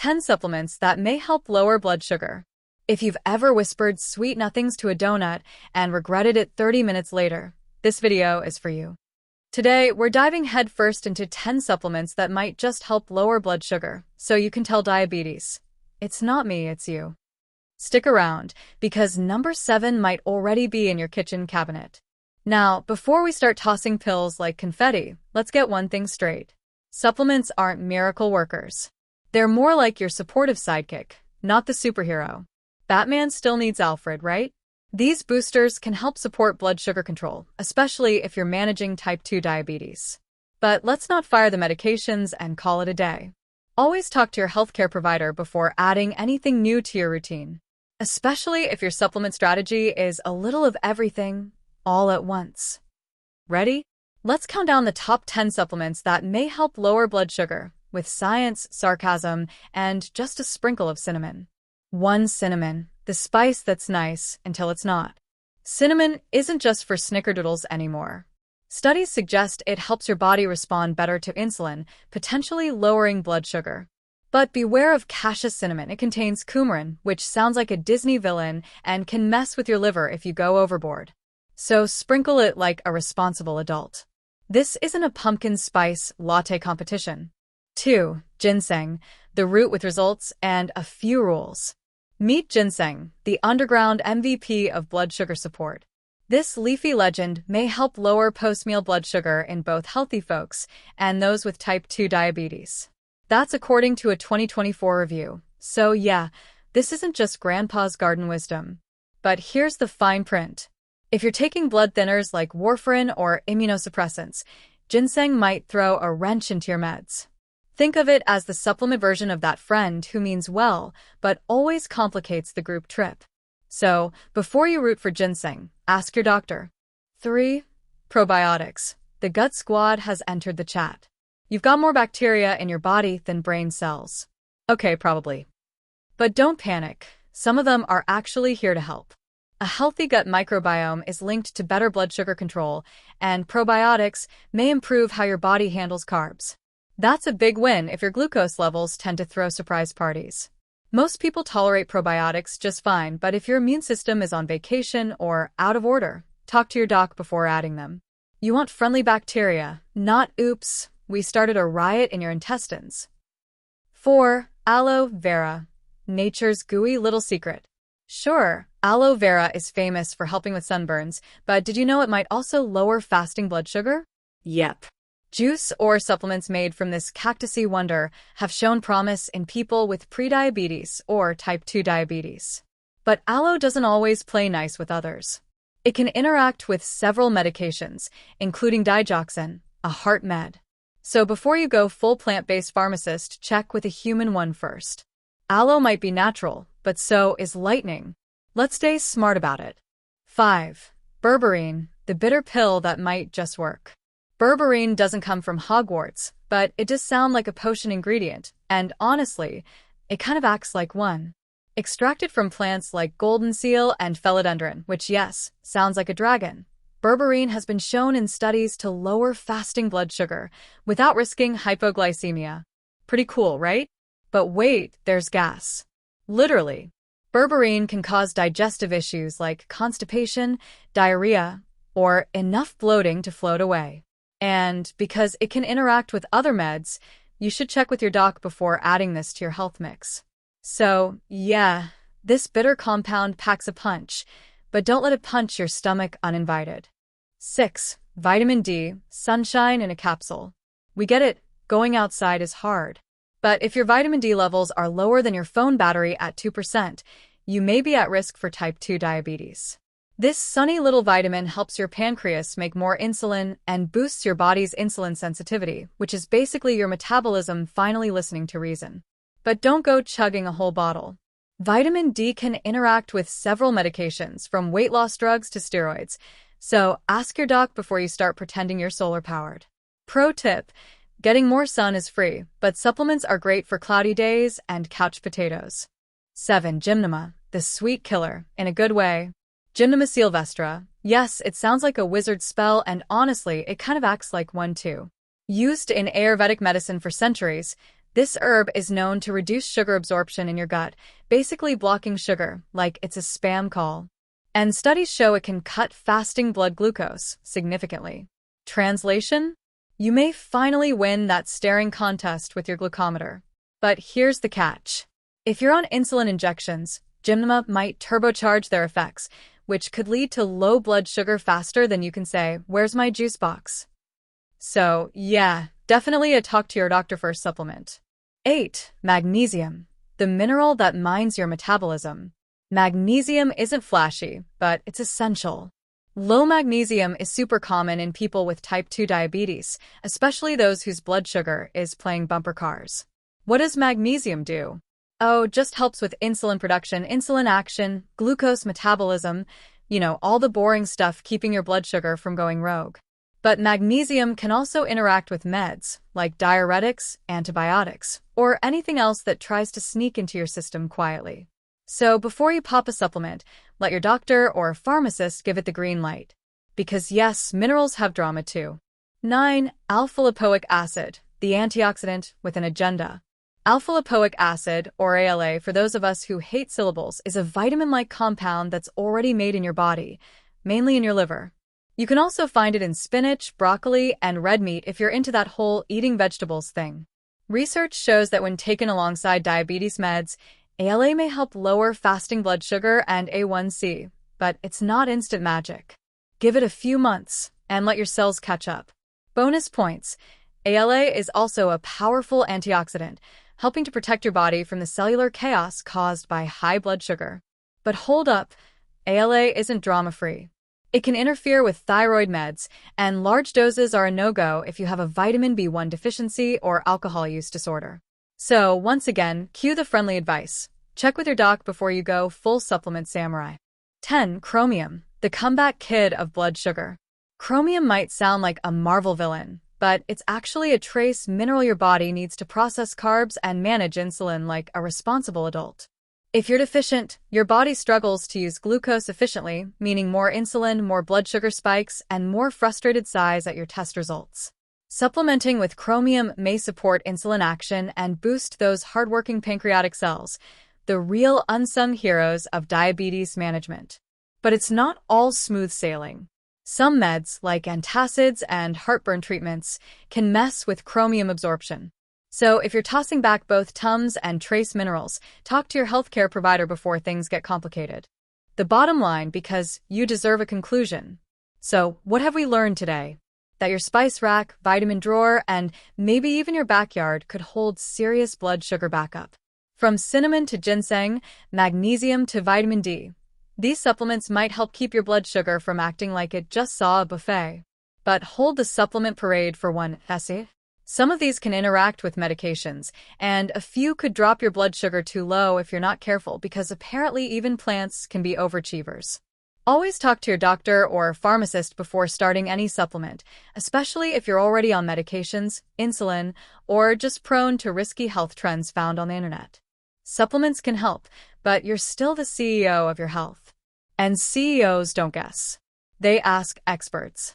10 supplements that may help lower blood sugar. If you've ever whispered sweet nothings to a donut and regretted it 30 minutes later, this video is for you. Today, we're diving headfirst into 10 supplements that might just help lower blood sugar, so you can tell diabetes, it's not me, it's you. Stick around, because number 7 might already be in your kitchen cabinet. Now, before we start tossing pills like confetti, let's get one thing straight. Supplements aren't miracle workers. They're more like your supportive sidekick, not the superhero. Batman still needs Alfred, right? These boosters can help support blood sugar control, especially if you're managing type 2 diabetes. But let's not fire the medications and call it a day. Always talk to your healthcare provider before adding anything new to your routine, especially if your supplement strategy is a little of everything, all at once. Ready? Let's count down the top 10 supplements that may help lower blood sugar, with science, sarcasm, and just a sprinkle of cinnamon. 1. Cinnamon, the spice that's nice until it's not. Cinnamon isn't just for snickerdoodles anymore. Studies suggest it helps your body respond better to insulin, potentially lowering blood sugar. But beware of cassia cinnamon. It contains coumarin, which sounds like a Disney villain and can mess with your liver if you go overboard. So sprinkle it like a responsible adult. This isn't a pumpkin spice latte competition. 2. Ginseng, the root with results and a few rules. Meet ginseng, the underground MVP of blood sugar support. This leafy legend may help lower post-meal blood sugar in both healthy folks and those with type 2 diabetes. That's according to a 2024 review. So yeah, this isn't just grandpa's garden wisdom. But here's the fine print. If you're taking blood thinners like warfarin or immunosuppressants, ginseng might throw a wrench into your meds. Think of it as the supplement version of that friend who means well, but always complicates the group trip. So, before you root for ginseng, ask your doctor. 3. Probiotics. The gut squad has entered the chat. You've got more bacteria in your body than brain cells. Okay, probably. But don't panic. Some of them are actually here to help. A healthy gut microbiome is linked to better blood sugar control, and probiotics may improve how your body handles carbs. That's a big win if your glucose levels tend to throw surprise parties. Most people tolerate probiotics just fine, but if your immune system is on vacation or out of order, talk to your doc before adding them. You want friendly bacteria, not oops, we started a riot in your intestines. 4. Aloe vera, nature's gooey little secret. Sure, aloe vera is famous for helping with sunburns, but did you know it might also lower fasting blood sugar? Yep. Juice or supplements made from this cactusy wonder have shown promise in people with prediabetes or type 2 diabetes. But aloe doesn't always play nice with others. It can interact with several medications, including digoxin, a heart med. So before you go full plant-based pharmacist, check with a human one first. Aloe might be natural, but so is lightning. Let's stay smart about it. 5. Berberine, the bitter pill that might just work. Berberine doesn't come from Hogwarts, but it does sound like a potion ingredient, and honestly, it kind of acts like one. Extracted from plants like golden seal and philodendron, which yes, sounds like a dragon, berberine has been shown in studies to lower fasting blood sugar without risking hypoglycemia. Pretty cool, right? But wait, there's gas. Literally. Berberine can cause digestive issues like constipation, diarrhea, or enough bloating to float away. And because it can interact with other meds, you should check with your doc before adding this to your health mix. So, yeah, this bitter compound packs a punch, but don't let it punch your stomach uninvited. 6. Vitamin D, sunshine in a capsule. We get it, going outside is hard. But if your vitamin D levels are lower than your phone battery at 2%, you may be at risk for type 2 diabetes. This sunny little vitamin helps your pancreas make more insulin and boosts your body's insulin sensitivity, which is basically your metabolism finally listening to reason. But don't go chugging a whole bottle. Vitamin D can interact with several medications, from weight loss drugs to steroids, so ask your doc before you start pretending you're solar-powered. Pro tip: getting more sun is free, but supplements are great for cloudy days and couch potatoes. 7. Gymnema, the sweet killer, in a good way. Gymnema sylvestre. Yes, it sounds like a wizard spell, and honestly, it kind of acts like one too. Used in Ayurvedic medicine for centuries, This herb is known to reduce sugar absorption in your gut, basically blocking sugar, like it's a spam call. And studies show it can cut fasting blood glucose significantly. Translation? You may finally win that staring contest with your glucometer. But here's the catch. If you're on insulin injections, Gymnema might turbocharge their effects, which could lead to low blood sugar faster than you can say, "Where's my juice box?" So, yeah, definitely a talk to your doctor first supplement. 8. Magnesium, the mineral that mines your metabolism. Magnesium isn't flashy, but it's essential. Low magnesium is super common in people with type 2 diabetes, especially those whose blood sugar is playing bumper cars. What does magnesium do? Oh, just helps with insulin production, insulin action, glucose metabolism, all the boring stuff keeping your blood sugar from going rogue. But magnesium can also interact with meds, like diuretics, antibiotics, or anything else that tries to sneak into your system quietly. So before you pop a supplement, let your doctor or pharmacist give it the green light. Because yes, minerals have drama too. 9. Alpha-lipoic acid, the antioxidant with an agenda. Alpha-lipoic acid, or ALA, for those of us who hate syllables, is a vitamin-like compound that's already made in your body, mainly in your liver. You can also find it in spinach, broccoli, and red meat if you're into that whole eating vegetables thing. Research shows that when taken alongside diabetes meds, ALA may help lower fasting blood sugar and A1C, but it's not instant magic. Give it a few months and let your cells catch up. Bonus points. ALA is also a powerful antioxidant, helping to protect your body from the cellular chaos caused by high blood sugar. But hold up, ALA isn't drama-free. It can interfere with thyroid meds, and large doses are a no-go if you have a vitamin B1 deficiency or alcohol use disorder. So, once again, cue the friendly advice. Check with your doc before you go full supplement samurai. 10. Chromium, the comeback kid of blood sugar. Chromium might sound like a Marvel villain, but it's actually a trace mineral your body needs to process carbs and manage insulin like a responsible adult. If you're deficient, your body struggles to use glucose efficiently, meaning more insulin, more blood sugar spikes, and more frustrated sighs at your test results. Supplementing with chromium may support insulin action and boost those hardworking pancreatic cells, the real unsung heroes of diabetes management. But it's not all smooth sailing. Some meds, like antacids and heartburn treatments, can mess with chromium absorption. So if you're tossing back both Tums and trace minerals, talk to your healthcare provider before things get complicated. The bottom line, because you deserve a conclusion. So what have we learned today? That your spice rack, vitamin drawer, and maybe even your backyard could hold serious blood sugar backup. From cinnamon to ginseng, magnesium to vitamin D. These supplements might help keep your blood sugar from acting like it just saw a buffet. But hold the supplement parade for one essay. Some of these can interact with medications, and a few could drop your blood sugar too low if you're not careful, because apparently even plants can be overachievers. Always talk to your doctor or pharmacist before starting any supplement, especially if you're already on medications, insulin, or just prone to risky health trends found on the internet. Supplements can help, but you're still the CEO of your health. And CEOs don't guess. They ask experts.